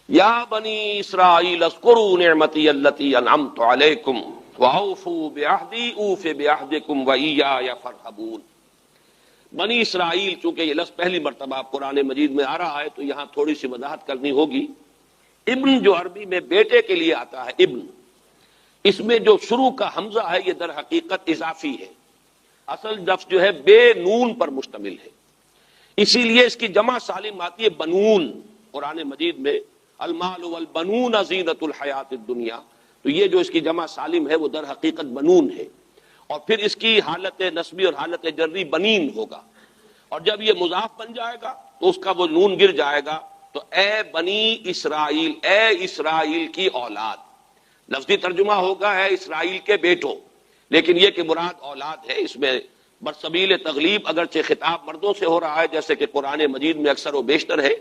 یا بنی اسرائیل اذکروا نعمتی التی انعمت علیکم واوفوا بعہدی اوف بعہدکم وایای فارہبون۔ بنی اسرائیل، چونکہ یہ لفظ پہلی مرتبہ قرآن مجید میں آ رہا ہے تو یہاں تھوڑی سی وضاحت کرنی ہوگی۔ ابن جو عربی میں بیٹے کے لیے آتا ہے ابن، اس میں جو شروع کا حمزہ ہے یہ در حقیقت اضافی ہے، اصل لفظ جو ہے بے نون پر مشتمل ہے، اسی لیے اس کی جمع سالم آتی ہے بنون۔ قرآن مجید میں المال والبنون زینت الحیات الدنیا، تو یہ جو اس کی جمع سالم ہے وہ در حقیقت بنون ہے، اور پھر اس کی حالت نسبی اور حالت جری بنین ہوگا، اور جب یہ مضاف بن جائے گا تو اس کا وہ نون گر جائے گا، تو اے بنی اسرائیل، اے اسرائیل کی اولاد۔ لفظی ترجمہ ہوگا اے اسرائیل کے بیٹوں، لیکن یہ کہ مراد اولاد ہے، اس میں برسبیل تغلیب اگرچہ خطاب مردوں سے ہو رہا ہے جیسے کہ قرآن مجید میں اکثر و بیشتر ہے،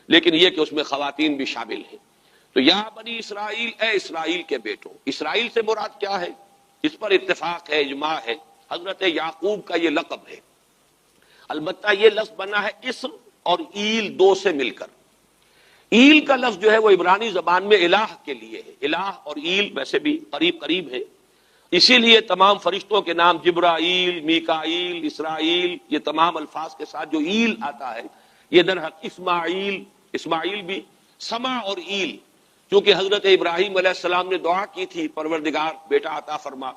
لیکن یہ کہ اس میں خواتین بھی شامل ہیں۔ تو یا بنی اسرائیل، اے اسرائیل کے بیٹوں۔ اسرائیل سے مراد کیا ہے؟ اس پر اتفاق ہے، اجماع ہے، حضرت یعقوب کا یہ لقب ہے۔ البتہ یہ لفظ بنا ہے اسم اور ایل دو سے مل کر۔ ایل کا لفظ جو ہے وہ عبرانی زبان میں الہ کے لیے ہے، الہ اور ایل ویسے بھی قریب قریب ہے، اسی لیے تمام فرشتوں کے نام جبرائیل، میکائیل، اسرائیل، یہ تمام الفاظ کے ساتھ جو ایل آتا ہے یہ در حق اسماعیل، اسماعیل بھی سما اور ایل، چونکہ حضرت ابراہیم علیہ السلام نے دعا کی تھی پروردگار بیٹا عطا فرما،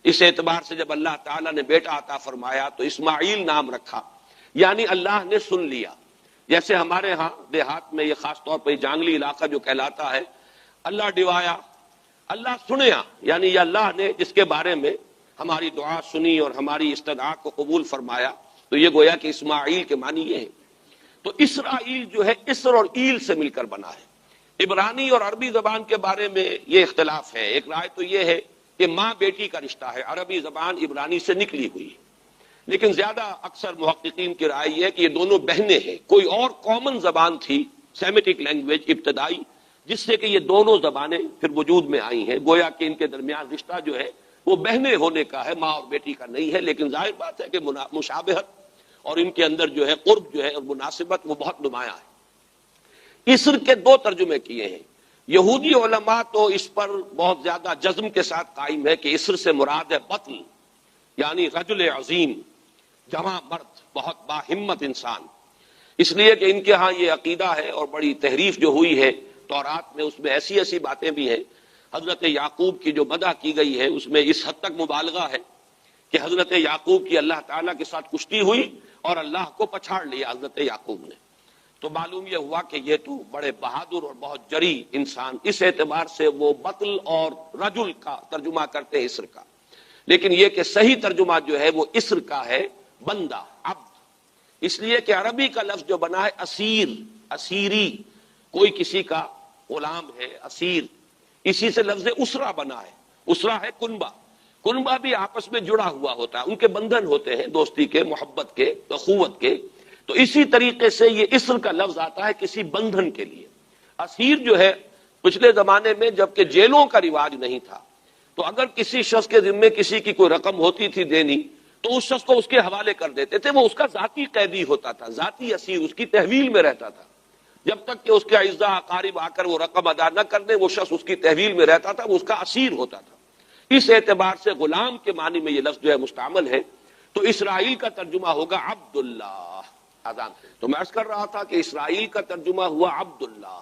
اس اعتبار سے جب اللہ تعالیٰ نے بیٹا عطا فرمایا تو اسماعیل نام رکھا، یعنی اللہ نے سن لیا۔ جیسے ہمارے ہاں دیہات میں یہ خاص طور پر جانگلی علاقہ جو کہلاتا ہے، اللہ ڈوایا، اللہ سنیا، یعنی یہ اللہ نے جس کے بارے میں ہماری دعا سنی اور ہماری استدعا کو قبول فرمایا، تو یہ گویا کہ اسماعیل کے معنی یہ ہے۔ تو اسرائیل جو ہے اسر اور ایل سے مل کر بنا ہے۔ عبرانی اور عربی زبان کے بارے میں یہ اختلاف ہے، ایک رائے تو یہ ہے کہ ماں بیٹی کا رشتہ ہے، عربی زبان عبرانی سے نکلی ہوئی ہے، لیکن زیادہ اکثر محققین کی رائے یہ ہے کہ یہ دونوں بہنیں ہیں، کوئی اور کامن زبان تھی سیمیٹک لینگویج ابتدائی جس سے کہ یہ دونوں زبانیں پھر وجود میں آئی ہیں، گویا کہ ان کے درمیان رشتہ جو ہے وہ بہنیں ہونے کا ہے، ماں اور بیٹی کا نہیں ہے، لیکن ظاہر بات ہے کہ مشابہت اور ان کے اندر جو ہے قرب جو ہے اور مناسبت وہ بہت نمایاں ہے۔ اسر کے دو ترجمے کیے ہیں، یہودی علماء تو اس پر بہت زیادہ جزم کے ساتھ قائم ہے کہ اسر سے مراد ہے بطل، یعنی رجل عظیم، جواں مرد، بہت باہمت انسان، اس لیے کہ ان کے ہاں یہ عقیدہ ہے اور بڑی تحریف جو ہوئی ہے تورات میں، اس میں ایسی ایسی باتیں بھی ہیں۔ حضرت یعقوب کی جو مدح کی گئی ہے اس میں اس حد تک مبالغہ ہے کہ حضرت یعقوب کی اللہ تعالیٰ کے ساتھ کشتی ہوئی اور اللہ کو پچھاڑ لیا حضرت یعقوب نے، تو معلوم یہ ہوا کہ یہ تو بڑے بہادر اور بہت جری انسان، اس اعتبار سے وہ بطل اور رجل کا ترجمہ کرتے ہیں اسر کا، لیکن یہ کہ صحیح ترجمہ جو ہے وہ اسر کا ہے، بندہ، عبد، اس لیے کہ عربی کا لفظ جو بنا ہے اسیر، اسیری، کوئی کسی کا غلام ہے، اسیر، اسی سے لفظ اسرہ بنا ہے، اسرہ ہے کنبہ، کنبہ بھی آپس میں جڑا ہوا ہوتا ہے، ان کے بندھن ہوتے ہیں دوستی کے، محبت کے، اخوت کے، تو اسی طریقے سے یہ اسر کا لفظ آتا ہے کسی بندھن کے لیے۔ اسیر جو ہے پچھلے زمانے میں جبکہ جیلوں کا رواج نہیں تھا، تو اگر کسی شخص کے ذمے کسی کی کوئی رقم ہوتی تھی دینی تو اس شخص کو اس کے حوالے کر دیتے تھے، وہ اس کا ذاتی قیدی ہوتا تھا، ذاتی اسیر، اس کی تحویل میں رہتا تھا، جب تک کہ اس کے اعزاء اقارب آ کر وہ رقم ادا نہ کر دیں وہ شخص اس کی تحویل میں رہتا تھا، وہ اس کا اسیر ہوتا تھا۔ اس اعتبار سے غلام کے معنی میں یہ لفظ جو ہے مستعمل ہے، تو اسرائیل کا ترجمہ ہوگا عبداللہ۔ آزان تو میں عرض کر رہا تھا کہ اسرائیل کا ترجمہ ہوا عبداللہ،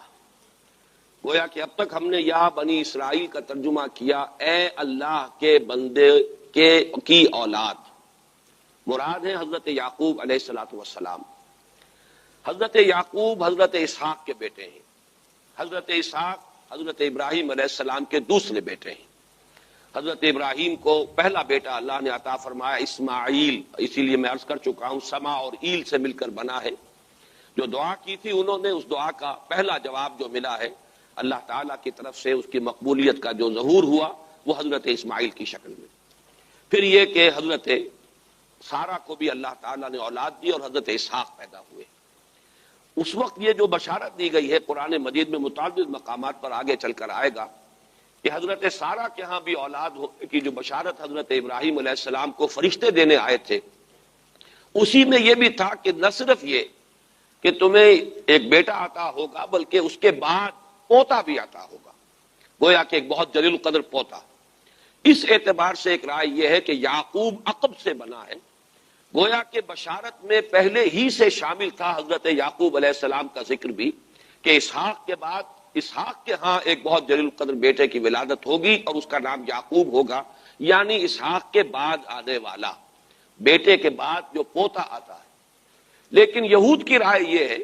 گویا کہ اب تک ہم نے یا بنی اسرائیل کا ترجمہ کیا اے اللہ کے بندے کی اولاد، مراد ہے حضرت یعقوب علیہ الصلوۃ والسلام۔ حضرت یعقوب حضرت اسحاق کے بیٹے ہیں، حضرت اسحاق حضرت ابراہیم علیہ السلام کے دوسرے بیٹے ہیں۔ حضرت ابراہیم کو پہلا بیٹا اللہ نے عطا فرمایا اسماعیل، اسی لیے میں عرض کر چکا ہوں سما اور ایل سے مل کر بنا ہے۔ جو دعا کی تھی انہوں نے، اس دعا کا پہلا جواب جو ملا ہے اللہ تعالیٰ کی طرف سے، اس کی مقبولیت کا جو ظہور ہوا وہ حضرت اسماعیل کی شکل میں۔ پھر یہ کہ حضرت سارہ کو بھی اللہ تعالیٰ نے اولاد دی اور حضرت اسحاق پیدا ہوئے۔ اس وقت یہ جو بشارت دی گئی ہے قرآن مجید میں متعدد مقامات پر آگے چل کر آئے گا کہ حضرت سارہ کے ہاں بھی اولاد ہونے کی جو بشارت حضرت ابراہیم علیہ السلام کو فرشتے دینے آئے تھے، اسی میں یہ بھی تھا کہ نہ صرف یہ کہ تمہیں ایک بیٹا عطا ہوگا بلکہ اس کے بعد پوتا بھی عطا ہوگا، گویا کہ ایک بہت جلیل القدر پوتا۔ اس اعتبار سے ایک رائے یہ ہے کہ یعقوب عقب سے بنا ہے، گویا کہ بشارت میں پہلے ہی سے شامل تھا حضرت یعقوب علیہ السلام کا ذکر بھی، کہ اسحاق کے بعد اسحاق کے ہاں ایک بہت جلیل القدر بیٹے کی ولادت ہوگی اور اس کا نام یعقوب ہوگا، یعنی اسحاق کے بعد آنے والا، بیٹے کے بعد جو پوتا آتا ہے۔ لیکن یہود کی رائے یہ ہے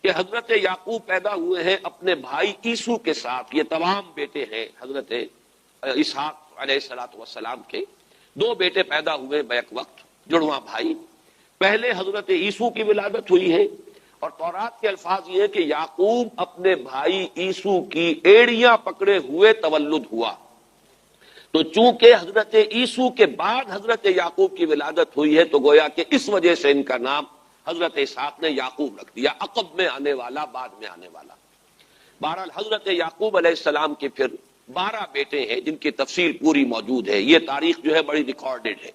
کہ حضرت یعقوب پیدا ہوئے ہیں اپنے بھائی عیسو کے ساتھ، یہ تمام بیٹے ہیں حضرت اسحاق علیہ السلام کے، دو بیٹے پیدا ہوئے بیک وقت، جڑواں بھائی۔ پہلے حضرت عیسو کی ولادت ہوئی ہے، اور تورات کے الفاظ یہ ہے کہ یعقوب اپنے بھائی عیسو کی ایڑیاں پکڑے ہوئے تولد ہوا۔ تو چونکہ حضرت عیسو کے بعد حضرت یعقوب کی ولادت ہوئی ہے، تو گویا کہ اس وجہ سے ان کا نام حضرت اسحاق نے یعقوب رکھ دیا، عقب میں آنے والا، بعد میں آنے والا۔ بہرحال حضرت یعقوب علیہ السلام کے پھر 12 بیٹے ہیں جن کی تفصیل پوری موجود ہے۔ یہ تاریخ جو ہے بڑی ریکارڈڈ ہے،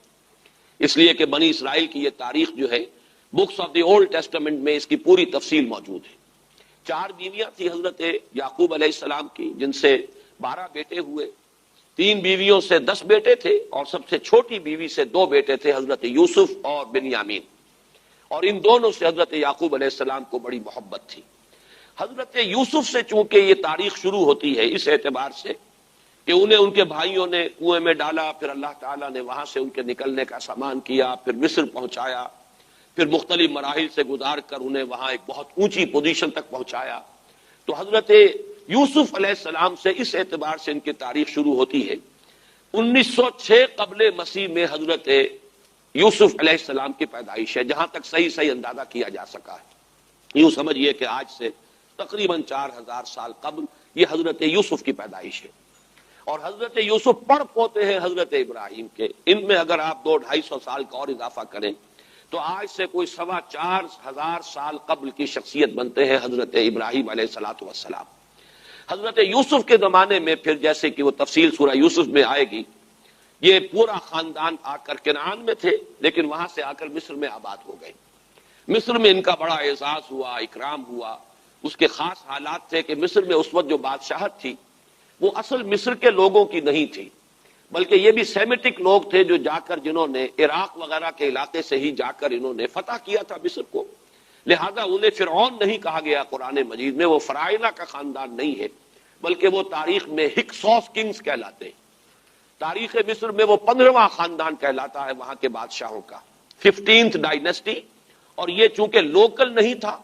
اس لیے کہ بنی اسرائیل کی یہ تاریخ جو ہے books of the old testament میں اس کی پوری تفصیل موجود ہے۔ 4 بیویاں تھی حضرت یعقوب علیہ السلام کی، جن سے 12 بیٹے ہوئے، 3 بیویوں سے 10 بیٹے تھے، اور سب سے چھوٹی بیوی سے 2 بیٹے تھے، حضرت یوسف اور بنیامین، اور ان دونوں سے حضرت یعقوب علیہ السلام کو بڑی محبت تھی۔ حضرت یوسف سے چونکہ یہ تاریخ شروع ہوتی ہے اس اعتبار سے کہ انہیں ان کے بھائیوں نے کنویں میں ڈالا، پھر اللہ تعالیٰ نے وہاں سے ان کے نکلنے کا سامان کیا، پھر مصر پہنچایا، پھر مختلف مراحل سے گزار کر انہیں وہاں ایک بہت اونچی پوزیشن تک پہنچایا۔ تو حضرت یوسف علیہ السلام سے اس اعتبار سے ان کی تاریخ شروع ہوتی ہے۔ 1906 قبل مسیح میں حضرت یوسف علیہ السلام کی پیدائش ہے، جہاں تک صحیح اندازہ کیا جا سکا ہے۔ یوں سمجھیے کہ آج سے تقریباً 4000 سال قبل یہ حضرت یوسف کی پیدائش ہے، اور حضرت یوسف پڑ پوتے ہیں حضرت ابراہیم کے۔ ان میں اگر آپ 200-250 سال کا اور اضافہ کریں تو آج سے کوئی 4,2500 سال قبل کی شخصیت بنتے ہیں حضرت ابراہیم علیہ السلام۔ حضرت یوسف کے زمانے میں پھر جیسے کہ وہ تفصیل سورہ یوسف میں آئے گی، یہ پورا خاندان آ کر کنعان میں تھے، لیکن وہاں سے آ کر مصر میں آباد ہو گئے۔ مصر میں ان کا بڑا اعزاز ہوا، اکرام ہوا۔ اس کے خاص حالات تھے کہ مصر میں اس وقت جو بادشاہت تھی وہ اصل مصر کے لوگوں کی نہیں تھی، بلکہ یہ بھی سیمیٹک لوگ تھے جو جا کر جنہوں نے عراق وغیرہ کے علاقے سے ہی جا کر انہوں نے فتح کیا تھا مصر کو، لہذا انہیں فرعون نہیں کہا گیا قرآن مجید میں، وہ فرائضہ کا خاندان نہیں ہے، بلکہ وہ تاریخ میں ہکسوس کنگز کہلاتے ہیں۔ تاریخ مصر میں وہ 15واں خاندان کہلاتا ہے وہاں کے بادشاہوں کا، 15th ڈائنیسٹی، اور یہ چونکہ لوکل نہیں تھا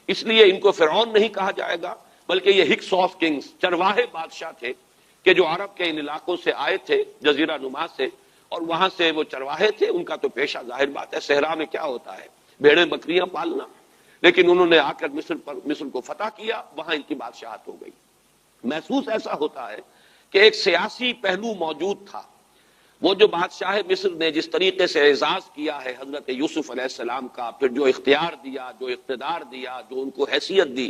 اس لیے ان کو فرعون نہیں کہا جائے گا، بلکہ یہ ہکسوس کنگز چرواہے بادشاہ تھے کہ جو عرب کے ان علاقوں سے آئے تھے، جزیرہ نما سے، اور وہاں سے وہ چرواہے تھے۔ ان کا تو پیشہ ظاہر بات ہے، صحرا میں کیا ہوتا ہے، بھیڑیں بکریاں پالنا، لیکن انہوں نے آ کر مصر کو فتح کیا، وہاں ان کی بادشاہت ہو گئی۔ محسوس ایسا ہوتا ہے کہ ایک سیاسی پہلو موجود تھا۔ وہ جو بادشاہ مصر نے جس طریقے سے اعزاز کیا ہے حضرت یوسف علیہ السلام کا، پھر جو اختیار دیا، جو اقتدار دیا، جو ان کو حیثیت دی،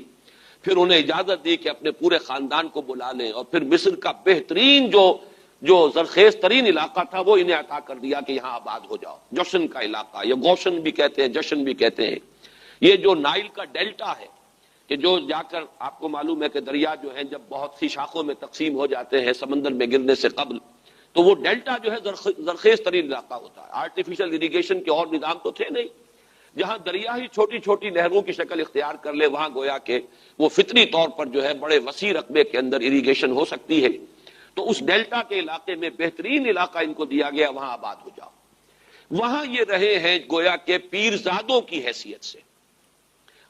پھر انہیں اجازت دی کہ اپنے پورے خاندان کو بلا لیں، اور پھر مصر کا بہترین جو زرخیز ترین علاقہ تھا وہ انہیں عطا کر دیا کہ یہاں آباد ہو جاؤ۔ جشن کا علاقہ، یا گوشن بھی کہتے ہیں، جشن بھی کہتے ہیں۔ یہ جو نائل کا ڈیلٹا ہے کہ جو جا کر آپ کو معلوم ہے کہ دریا جو ہیں جب بہت سی شاخوں میں تقسیم ہو جاتے ہیں سمندر میں گرنے سے قبل، تو وہ ڈیلٹا جو ہے زرخیز ترین علاقہ ہوتا ہے۔ آرٹیفیشل اریگیشن کے اور نظام تو تھے نہیں، جہاں دریا ہی چھوٹی چھوٹی نہروں کی شکل اختیار کر لے، وہاں گویا کہ وہ فطری طور پر جو ہے بڑے وسیع رقبے کے اندر اریگیشن ہو سکتی ہے۔ تو اس ڈیلٹا کے علاقے میں بہترین علاقہ ان کو دیا گیا، وہاں آباد ہو جاؤ۔ وہاں یہ رہے ہیں گویا کہ پیرزادوں کی حیثیت سے۔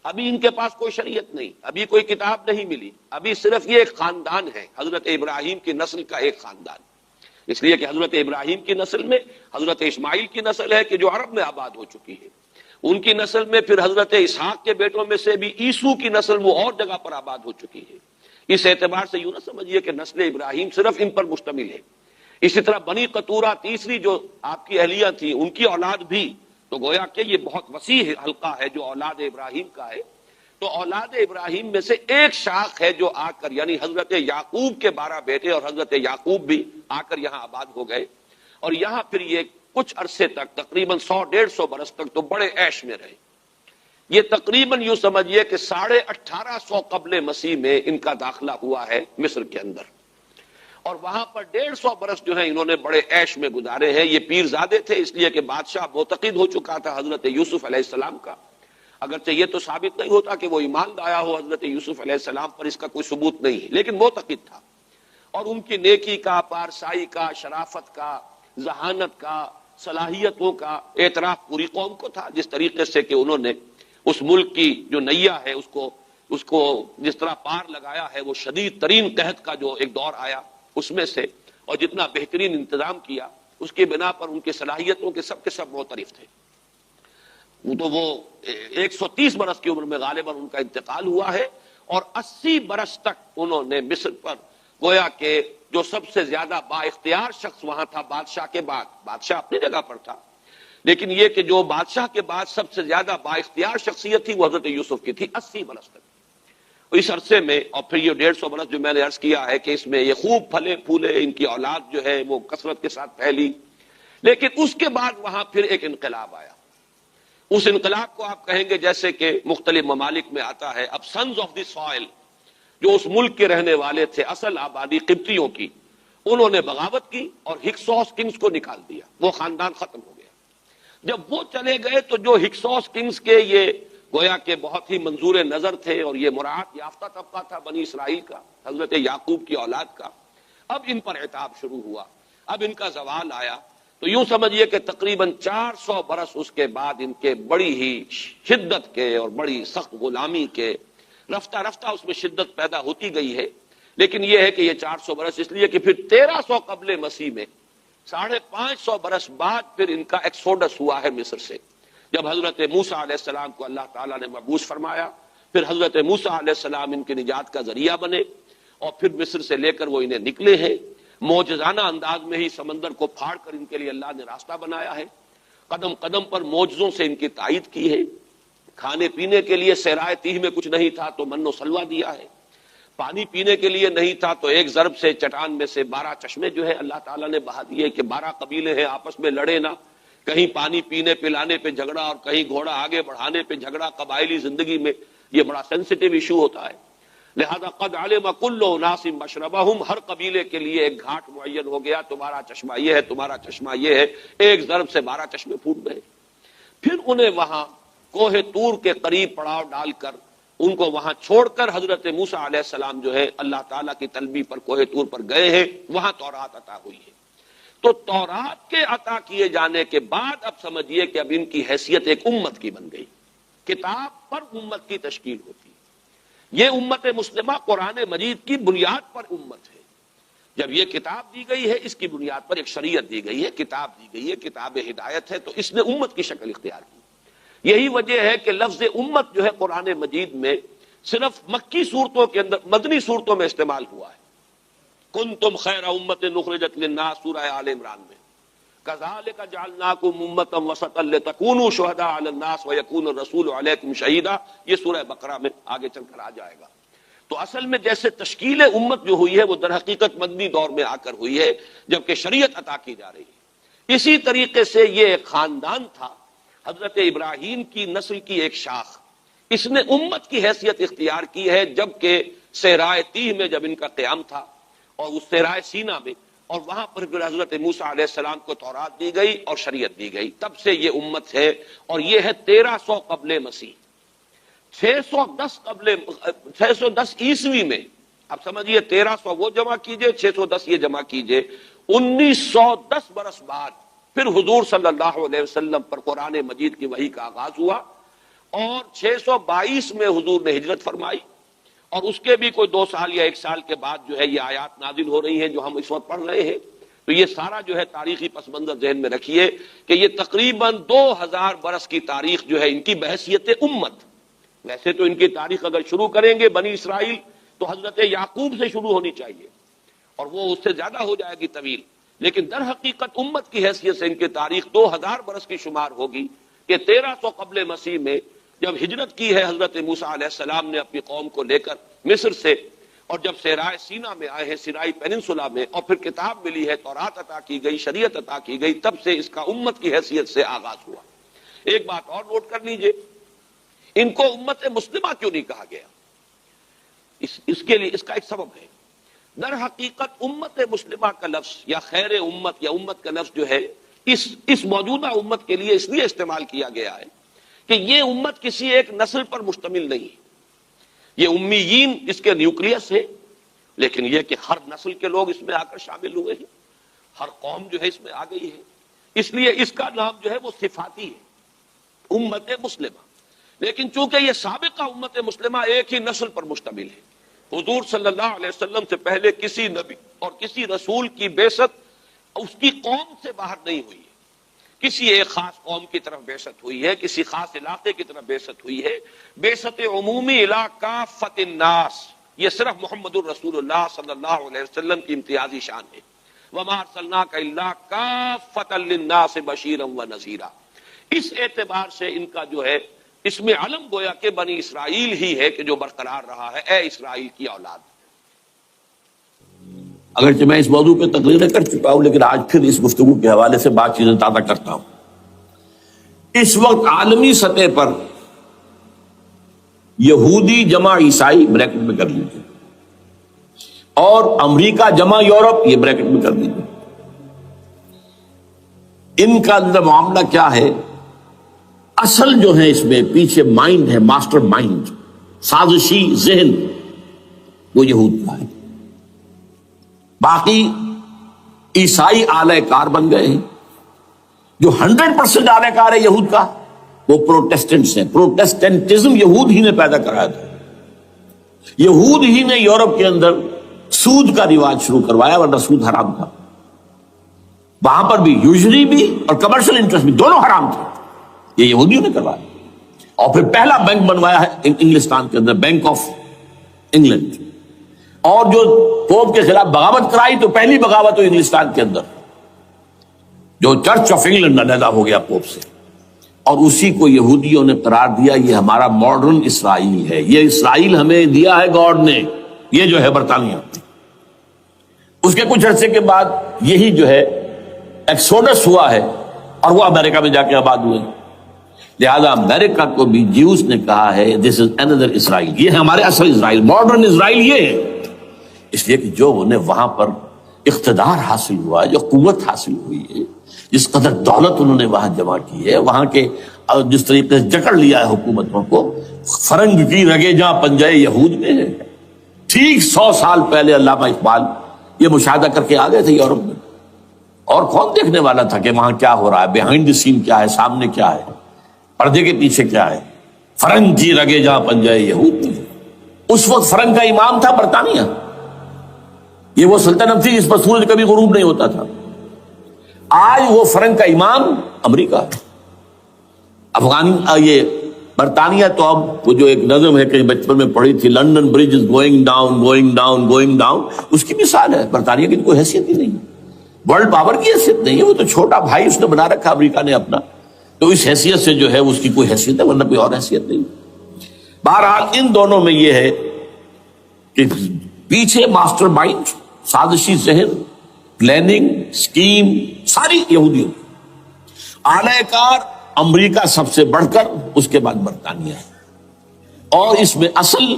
ابھی ان کے پاس کوئی شریعت نہیں، ابھی کوئی کتاب نہیں ملی، ابھی صرف یہ ایک خاندان ہے، حضرت ابراہیم کی نسل کا ایک خاندان، اس لیے کہ حضرت ابراہیم کی نسل میں حضرت اسماعیل کی نسل ہے کہ جو عرب میں آباد ہو چکی ہے، ان کی نسل میں پھر حضرت اسحاق کے بیٹوں میں سے بھی عیسو کی نسل وہ اور جگہ پر آباد ہو چکی ہے۔ اس اعتبار سے یوں نہ سمجھیے کہ نسل ابراہیم صرف ان پر مشتمل ہے۔ اسی طرح بنی قطورہ تیسری جو آپ کی اہلیہ تھی، ان کی اولاد بھی، تو گویا کہ یہ بہت وسیع حلقہ ہے جو اولاد ابراہیم کا ہے۔ تو اولاد ابراہیم میں سے ایک شاخ ہے جو آ کر، یعنی حضرت یعقوب کے 12 بیٹے اور حضرت یعقوب بھی آ کر یہاں آباد ہو گئے، اور یہاں پھر یہ کچھ عرصے تک تقریباً 100-150 برس تک تو بڑے عیش میں رہے۔ یہ تقریباً یوں سمجھیے کہ 1850 قبل مسیح میں ان کا داخلہ ہوا ہے مصر کے اندر، اور وہاں پر 150 برس جو ہے انہوں نے بڑے عیش میں گزارے ہیں۔ یہ پیرزادے تھے اس لیے کہ بادشاہ معتقد ہو چکا تھا حضرت یوسف علیہ السلام کا، اگرچہ یہ تو ثابت نہیں ہوتا کہ وہ ایمان لایا ہو حضرت یوسف علیہ السلام پر، اس کا کوئی ثبوت نہیں ہے، لیکن معتقد تھا، اور ان کی نیکی کا، پارسائی کا، شرافت کا، ذہانت کا، صلاحیتوں کا اعتراف پوری قوم کو تھا، جس طریقے سے کہ انہوں نے اس ملک کی جو نیا ہے اس کو جس طرح پار لگایا ہے، وہ شدید ترین قحط کا جو ایک دور آیا اس میں سے، اور جتنا بہترین انتظام کیا اس کی بنا پر ان کی صلاحیتوں کے سب معترف تھے۔ تو وہ 130 برس کی عمر میں غالباً ان کا انتقال ہوا ہے، اور 80 برس تک انہوں نے مصر پر گویا کہ جو سب سے زیادہ با اختیار شخص وہاں تھا بادشاہ کے بعد، بادشاہ اپنی جگہ پر تھا، لیکن یہ کہ جو بادشاہ کے بعد سب سے زیادہ با اختیار شخصیت تھی وہ حضرت یوسف کی تھی 80 برس تک۔ اس عرصے میں، اور پھر یہ 150 برس جو میں نے عرض کیا ہے کہ اس میں یہ خوب پھلے پھولے، ان کی اولاد جو ہے وہ کثرت کے ساتھ پھیلی، لیکن اس کے بعد وہاں پھر ایک انقلاب آیا۔ اس انقلاب کو آپ کہیں گے جیسے کہ مختلف ممالک میں آتا ہے، اب سنز آف دی سوائل جو اس ملک کے رہنے والے تھے، اصل آبادی قبطیوں کی، انہوں نے بغاوت کی اور ہکسوس کنگز کو نکال دیا، وہ خاندان ختم ہو گیا۔ جب وہ چلے گئے تو جو ہکسوس کنگز کے یہ گویا کہ بہت ہی منظور نظر تھے، اور یہ مراعات یافتہ طبقہ تھا بنی اسرائیل کا، حضرت یعقوب کی اولاد کا، اب ان پر عتاب شروع ہوا، اب ان کا زوال آیا۔ تو یوں سمجھیے کہ تقریباً 400 برس اس کے بعد ان کے بڑی ہی شدت کے اور بڑی سخت غلامی کے، رفتہ رفتہ اس میں شدت پیدا ہوتی گئی ہے، لیکن یہ ہے کہ یہ 400 برس اس لیے کہ پھر 1300 قبل مسیح میں 550 برس بعد پھر ان کا ایکسوڈس ہوا ہے مصر سے، جب حضرت موسیٰ علیہ السلام کو اللہ تعالیٰ نے مبعوث فرمایا، پھر حضرت موسیٰ علیہ السلام ان کی نجات کا ذریعہ بنے، اور پھر مصر سے لے کر وہ انہیں نکلے ہیں، معجزانہ انداز میں ہی سمندر کو پھاڑ کر ان کے لیے اللہ نے راستہ بنایا ہے، قدم قدم پر معجزوں سے ان کی تائید کی ہے، کھانے پینے کے لیے صحرائے تیہ میں کچھ نہیں تھا تو من و سلوہ دیا ہے، پانی پینے کے لیے نہیں تھا تو ایک ضرب سے چٹان میں سے 12 چشمے جو ہے اللہ تعالیٰ نے بہا دیے کہ 12 قبیلے ہیں آپس میں لڑے نہ، کہیں پانی پینے پلانے پہ جھگڑا اور کہیں گھوڑا آگے بڑھانے پہ جھگڑا، قبائلی زندگی میں یہ بڑا سینسیٹیو ایشو ہوتا ہے، لہذا قد علم کل اناس مشربہم، ہر قبیلے کے لیے ایک گھاٹ معین ہو گیا، تمہارا چشمہ یہ ہے، تمہارا چشمہ یہ ہے، ایک ضرب سے 12 چشمے پھوٹ گئے۔ پھر انہیں وہاں کوہ طور کے قریب پڑاؤ ڈال کر ان کو وہاں چھوڑ کر حضرت موسیٰ علیہ السلام جو ہے اللہ تعالیٰ کی طلبی پر کوہ طور پر گئے ہیں، وہاں تورات عطا ہوئی ہے۔ تو تورات کے عطا کیے جانے کے بعد اب سمجھیے کہ اب ان کی حیثیت ایک امت کی بن گئی، کتاب پر امت کی تشکیل ہوتی، یہ امت مسلمہ قرآن مجید کی بنیاد پر امت ہے۔ جب یہ کتاب دی گئی ہے اس کی بنیاد پر ایک شریعت دی گئی ہے، کتاب دی گئی ہے، کتاب ہدایت ہے، تو اس نے امت کی شکل اختیار کی۔ یہی وجہ ہے کہ لفظ امت جو ہے قرآن مجید میں صرف مکی صورتوں کے اندر، مدنی صورتوں میں استعمال ہوا ہے۔ کنتم خیر امت اخرجت للناس سورہ آل عمران میں، کذالک جعلناکم امۃ وسطا لتکونوا شہداء علی الناس ویکون الرسول علیکم شہیدا، یہ سورہ بقرہ میں آگے چل کر آ جائے گا۔ تو اصل میں جیسے تشکیل امت جو ہوئی ہے وہ در حقیقت مدنی دور میں آ کر ہوئی ہے، جبکہ شریعت عطا کی جا رہی ہے۔ اسی طریقے سے یہ ایک خاندان تھا، حضرت ابراہیم کی نسل کی ایک شاخ، اس نے امت کی حیثیت اختیار کی ہے، جبکہ صحرائے تیہ میں جب ان کا قیام تھا اور اس صحرائے سینا میں، اور وہاں پر پھر حضرت موسیٰ علیہ السلام کو تورات دی گئی اور شریعت دی گئی، تب سے یہ امت ہے، اور یہ ہے 1300 قبل مسیح۔ 610 عیسوی میں، اب سمجھیے 1300 وہ جمع کیجئے، 610 یہ جمع کیجئے، 1910 برس بعد پھر حضور صلی اللہ علیہ وسلم پر قرآن مجید کی وحی کا آغاز ہوا، اور 622 میں حضور نے ہجرت فرمائی، اور اس کے بھی کوئی 2 سال یا 1 سال کے بعد جو ہے یہ آیات نازل ہو رہی ہیں جو ہم اس وقت پڑھ رہے ہیں۔ تو یہ سارا جو ہے تاریخی پس منظر ذہن میں رکھیے کہ یہ تقریباً 2000 برس کی تاریخ جو ہے ان کی بحیثیت امت۔ ویسے تو ان کی تاریخ اگر شروع کریں گے بنی اسرائیل تو حضرت یعقوب سے شروع ہونی چاہیے، اور وہ اس سے زیادہ ہو جائے گی طویل، لیکن در حقیقت امت کی حیثیت سے ان کی تاریخ 2000 برس کی شمار ہوگی کہ 1300 قبل مسیح میں جب ہجرت کی ہے حضرت موسیٰ علیہ السلام نے اپنی قوم کو لے کر مصر سے، اور جب صحرائے سینا میں آئے ہیں، سینائی پیننسولا میں، اور پھر کتاب ملی ہے، تورات عطا کی گئی، شریعت عطا کی گئی، تب سے اس کا امت کی حیثیت سے آغاز ہوا۔ ایک بات اور نوٹ کر لیجئے، ان کو امت مسلمہ کیوں نہیں کہا گیا؟ اس کے لیے اس کا ایک سبب ہے. در حقیقت امت مسلمہ کا لفظ یا خیر امت یا امت کا لفظ جو ہے اس موجودہ امت کے لیے اس لیے استعمال کیا گیا ہے کہ یہ امت کسی ایک نسل پر مشتمل نہیں ہے. یہ امیین اس کے نیوکلیس ہے، لیکن یہ کہ ہر نسل کے لوگ اس میں آ کر شامل ہوئے ہیں، ہر قوم جو ہے اس میں آ گئی ہے. اس لیے اس کا نام جو ہے وہ صفاتی ہے، امت مسلمہ. لیکن چونکہ یہ سابقہ امت مسلمہ ایک ہی نسل پر مشتمل ہے، حضور صلی اللہ علیہ وسلم سے پہلے کسی نبی اور کسی رسول کی بعثت اس کی قوم سے باہر نہیں ہوئی ہے. کسی ایک خاص قوم کی طرف بعثت ہوئی ہے، کسی خاص علاقے کی طرف بعثت ہوئی ہے. بعثت عمومی الی کافۃ الناس یہ صرف محمد الرسول اللہ صلی اللہ علیہ وسلم کی امتیازی شان ہے. وما ارسلناک الا کافۃ للناس بشیرا ونذیرا. اس اعتبار سے ان کا جو ہے اس میں علم گویا کہ بنی اسرائیل ہی ہے کہ جو برقرار رہا ہے، اے اسرائیل کی اولاد. اگرچہ میں اس موضوع پہ تقریریں کر چکا ہوں، لیکن آج پھر اس گفتگو کے حوالے سے بات چیزیں تازہ کرتا ہوں. اس وقت عالمی سطح پر یہودی جمع عیسائی بریکٹ میں کر لیجیے، اور امریکہ جمع یورپ یہ بریکٹ میں کر لیجیے. ان کا اندر معاملہ کیا ہے؟ اصل جو ہے اس میں پیچھے مائنڈ ہے، ماسٹر مائنڈ، سازشی ذہن وہ یہود کا ہے. باقی عیسائی اعلی کار بن گئے ہیں. جو 100% اعلی کار ہے یہود کا وہ پروٹیسٹنٹس ہیں. پروٹیسٹنٹزم یہود ہی نے پیدا کرایا تھا. یہود ہی نے یورپ کے اندر سود کا رواج شروع کروایا، ورنہ سود حرام تھا. وہاں پر بھی یوزری بھی اور کمرشل انٹرسٹ بھی دونوں حرام تھے. یہ یہودیوں نے کروایا. اور پھر پہلا بینک بنوایا ہے انگلستان کے اندر، بینک آف انگلینڈ. اور جو پوپ کے خلاف بغاوت کرائی تو پہلی بغاوت تو انگلستان کے اندر، جو چرچ آف انگلینڈ علیحدہ ہو گیا پوپ سے، اور اسی کو یہودیوں نے قرار دیا یہ ہمارا ماڈرن اسرائیل ہے. یہ اسرائیل ہمیں دیا ہے گاڈ نے، یہ جو ہے برطانیہ. اس کے کچھ عرصے کے بعد یہی جو ہے ایکسوڈس ہوا ہے اور وہ امریکہ میں جا کے آباد ہوئے. لہذا امریکہ کو بھی جیوز نے کہا ہے دس از اندر اسرائیل، یہ ہمارے اصل اسرائیل، ماڈرن اسرائیل یہ ہے. اس لیے کہ جو انہیں وہاں پر اقتدار حاصل ہوا ہے، جو قوت حاصل ہوئی ہے، جس قدر دولت انہوں نے وہاں جمع کی ہے، وہاں کے جس طریقے سے جکڑ لیا ہے حکومتوں کو، فرنگ کی رگے جہاں پنجے یہود میں ہے. ٹھیک 100 سال پہلے علامہ اقبال یہ مشاہدہ کر کے آ گئے تھے یورپ میں. اور کون دیکھنے والا تھا کہ وہاں کیا ہو رہا ہے، بیہائنڈ دی سین کیا ہے، سامنے کیا ہے، پردے کے پیچھے کیا ہے. فرنگ کی رگے جہاں پنجے یہود میں. اس وقت فرنگ کا امام تھا برطانیہ. یہ وہ سلطنت تھی جس پر سورج کبھی غروب نہیں ہوتا تھا. آج وہ فرنگ کا امام امریکہ. یہ برطانیہ تو اب وہ جو ایک نظم ہے کہ بچپن میں پڑھی تھی، London bridge is going down going down going down, اس کی مثال ہے. برطانیہ کی کوئی حیثیت ہی نہیں، ورلڈ پاور کی حیثیت نہیں ہے. وہ تو چھوٹا بھائی اس نے بنا رکھا امریکہ نے اپنا، تو اس حیثیت سے جو ہے اس کی کوئی حیثیت ہے، ورنہ کوئی اور حیثیت نہیں. بہرحال ان دونوں میں یہ ہے کہ پیچھے ماسٹر مائنڈ، سازشی ذہن، پلاننگ، سکیم ساری یہودیوں. اعلی کار امریکہ سب سے بڑھ کر، اس کے بعد برطانیہ ہے. اور اس میں اصل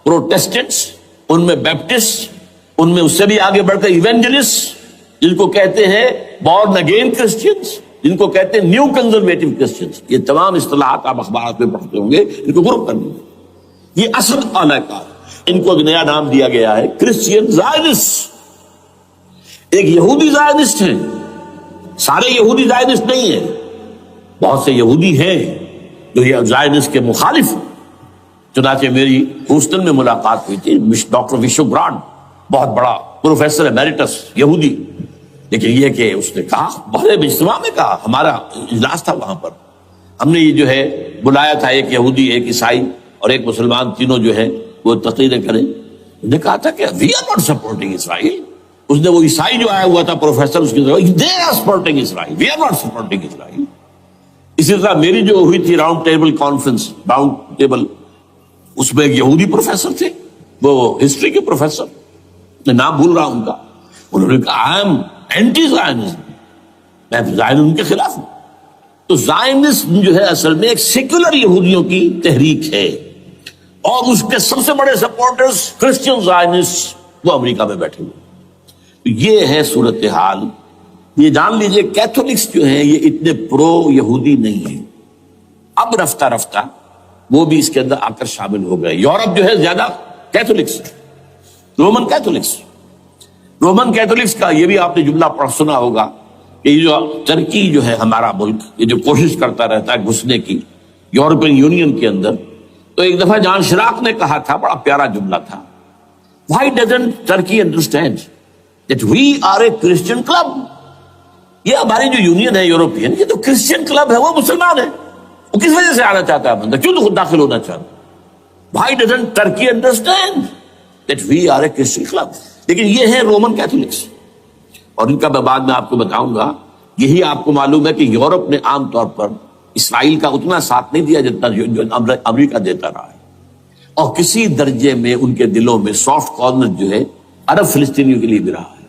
پروٹیسٹنٹس، ان میں بیپٹسٹ، ان میں اس سے بھی آگے بڑھ کر ایونجلسٹ، جن کو کہتے ہیں بورن اگین کرسچنس، جن کو کہتے ہیں نیو کنزرویٹو کرسچنس. یہ تمام اصطلاحات آپ اخبارات میں پڑھتے ہوں گے، ان کو گروپ کر لیں. یہ اصل اعلی کار. ان کو ایک نیا نام دیا گیا ہے کرسچین زائنسٹ. ایک یہودی زائنسٹ ہیں، سارے یہودی زائنسٹ نہیں ہیں، بہت سے یہودی ہیں جو یہ زائنسٹ کے مخالف. چنانچہ میری ہیوسٹن میں ملاقات ہوئی تھی ڈاکٹر وشو برانڈ، بہت بڑا پروفیسر ایمیریٹس یہودی. لیکن یہ کہ اس نے کہا، بڑے اجتماع میں کہا، ہمارا اجلاس تھا وہاں پر، ہم نے یہ جو ہے بلایا تھا ایک یہودی، ایک عیسائی اور ایک مسلمان، تینوں جو ہے وہ تقریریں کریں. نے کہا تھا کہ وی آر ناٹ سپورٹنگ اسرائیل. اس نے وہ عیسائی جو آیا ہوا تھا پروفیسر، اس کی طرف they are supporting Israel, we are not supporting Israel. اسی طرح میری جو ہوئی تھی round table conference, round table, اس میں ایک یہودی پروفیسر تھے، وہ ہسٹری کے پروفیسر، میں نام بھول رہا ہوں ان کا. انہوں نے کہا آئی ایم اینٹی زائنزم، میں زائنزم کے خلاف ہوں. تو زائنسٹ جو ہے اصل میں ایک سیکولر یہودیوں کی تحریک ہے، اور اس کے سب سے بڑے سپورٹرز کرسچن زائنسٹ وہ امریکہ میں بیٹھے ہوئے. تو یہ ہے صورتحال. یہ جان لیجئے کیتھولکس جو ہیں یہ اتنے پرو یہودی نہیں ہیں. اب رفتہ رفتہ وہ بھی اس کے اندر آ کر شامل ہو گئے. یورپ جو ہے زیادہ Catholics, Roman Catholics. Roman Catholics کا یہ بھی آپ نے جملہ پڑھ سنا ہوگا کہ یہ جو ترکی جو ہے ہمارا ملک، یہ جو کوشش کرتا رہتا ہے گھسنے کی یورپین یونین کے اندر، تو ایک دفعہ جان شراق نے کہا تھا، بڑا پیارا جملہ تھا، Why doesn't Turkey understand that we are a Christian club؟ یہ ہماری جو یونین ہے یورپین، یہ تو کرسچین کلب ہے، وہ مسلمان ہے، وہ کس وجہ سے آنا چاہتا ہے بندہ، کیوں تو خود داخل ہونا چاہتا ہے؟ Why doesn't Turkey understand that we are a Christian club؟ لیکن یہ ہے رومن کیتھولکس، اور ان کا میں بعد میں آپ کو بتاؤں گا. یہی آپ کو معلوم ہے کہ یورپ نے عام طور پر اسرائیل کا اتنا ساتھ نہیں دیا جتنا جو امریکہ دیتا رہا ہے، اور کسی درجے میں ان کے دلوں میں سافٹ کارنر جو ہے عرب فلسطینیوں کے لیے بھی رہا ہے.